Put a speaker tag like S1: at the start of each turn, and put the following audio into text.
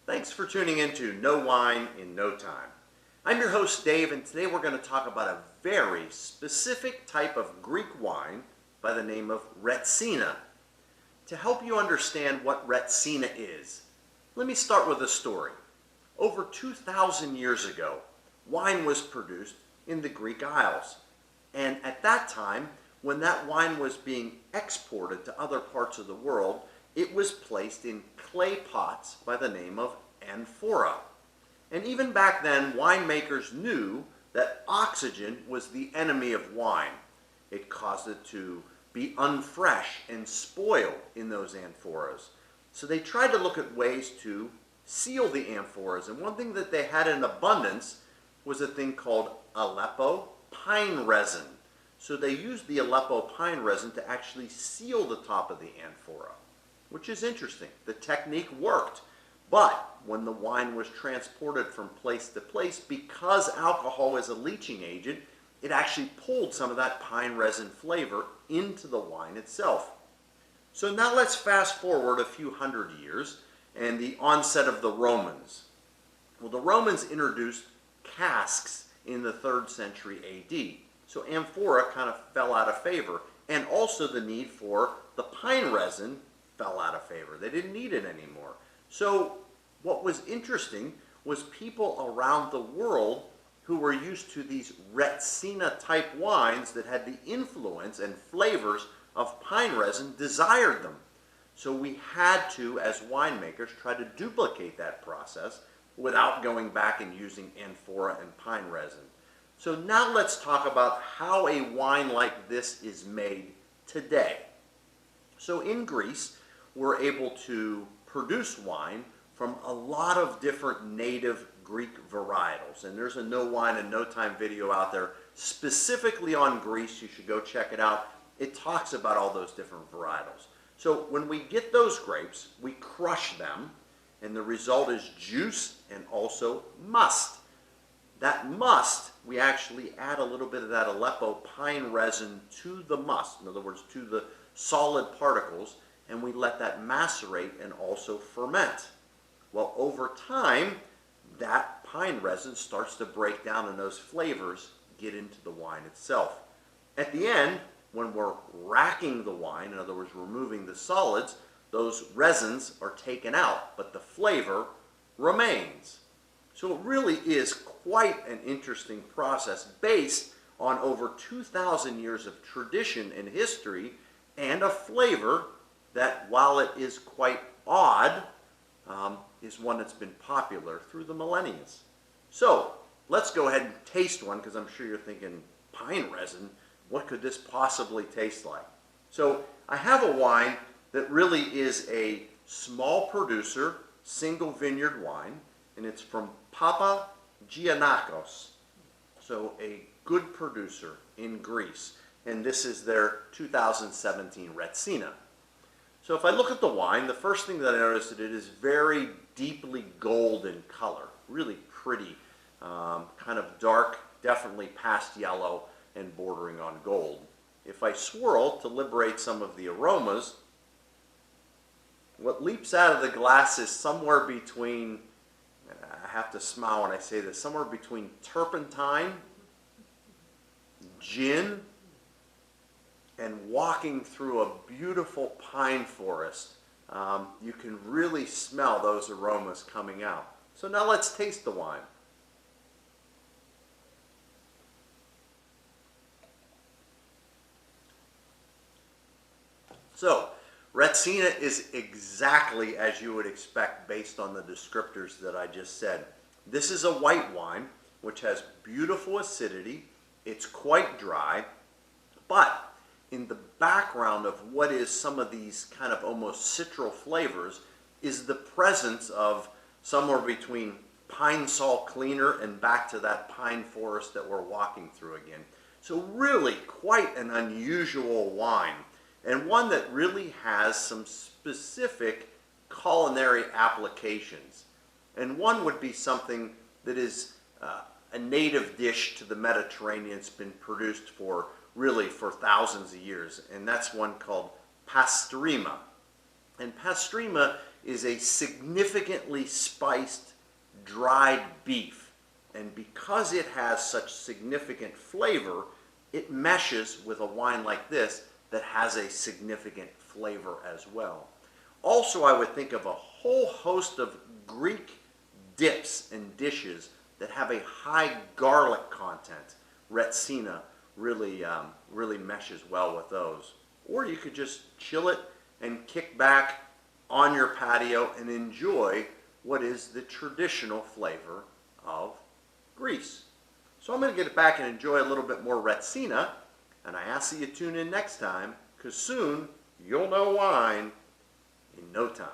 S1: Thanks for tuning in to No Wine in No Time. I'm your host Dave, and today we're going to talk about a very specific type of Greek wine by the name of Retsina. To help you understand what Retsina is, let me start with a story. Over 2,000 years ago, wine was produced in the Greek Isles. And at that time, when that wine was being exported to other parts of the world, it was placed in clay pots by the name of amphora. And even back then, winemakers knew that oxygen was the enemy of wine. It caused it to be unfresh and spoil in those amphoras. So they tried to look at ways to seal the amphoras. And one thing that they had in abundance was a thing called Aleppo pine resin. So they used the Aleppo pine resin to actually seal the top of the amphora, which is interesting. The technique worked, but when the wine was transported from place to place, because alcohol is a leaching agent, it actually pulled some of that pine resin flavor into the wine itself. So now let's fast forward a few hundred years and the onset of the Romans. Well, the Romans introduced casks in the 3rd century AD. So amphora kind of fell out of favor, and also the need for the pine resin fell out of favor. They didn't need it anymore. So what was interesting was people around the world who were used to these Retsina type wines that had the influence and flavors of pine resin desired them. So we had to, as winemakers, try to duplicate that process without going back and using amphora and pine resin. So now let's talk about how a wine like this is made today. So in Greece, we're able to produce wine from a lot of different native Greek varietals. And there's a No Wine in No Time video out there specifically on Greece. You should go check it out. It talks about all those different varietals. So when we get those grapes, we crush them, and the result is juice and also must. That must, we actually add a little bit of that Aleppo pine resin to the must, in other words, to the solid particles, and we let that macerate and also ferment. Well, over time, that pine resin starts to break down and those flavors get into the wine itself. At the end, when we're racking the wine, in other words, removing the solids, those resins are taken out, but the flavor remains. So it really is quite an interesting process based on over 2,000 years of tradition and history and a flavor that, while it is quite odd, is one that's been popular through the millennia. So let's go ahead and taste one, because I'm sure you're thinking, pine resin, what could this possibly taste like? So I have a wine that really is a small producer, single vineyard wine, and it's from Papagiannakos, so a good producer in Greece. And this is their 2017 Retsina. So if I look at the wine, the first thing that I noticed that it is very deeply gold in color, really pretty, kind of dark, definitely past yellow and bordering on gold. If I swirl to liberate some of the aromas, what leaps out of the glass is somewhere between, I have to smile when I say this, somewhere between turpentine, gin, and walking through a beautiful pine forest. You can really smell those aromas coming out. So now let's taste the wine. So, Retsina is exactly as you would expect based on the descriptors that I just said. This is a white wine which has beautiful acidity. It's quite dry, but in the background of what is some of these kind of almost citral flavors is the presence of somewhere between pine sol cleaner and back to that pine forest that we're walking through again. So really quite an unusual wine, and one that really has some specific culinary applications. And one would be something that is a native dish to the Mediterranean. It's been produced for thousands of years, and that's one called pastrima. And pastrima is a significantly spiced dried beef. And because it has such significant flavor, it meshes with a wine like this that has a significant flavor as well. Also, I would think of a whole host of Greek dips and dishes that have a high garlic content. Retsina really meshes well with those. Or you could just chill it and kick back on your patio and enjoy what is the traditional flavor of Greece. So I'm going to get back and enjoy a little bit more Retsina, and I ask that you tune in next time, because soon you'll know wine in no time.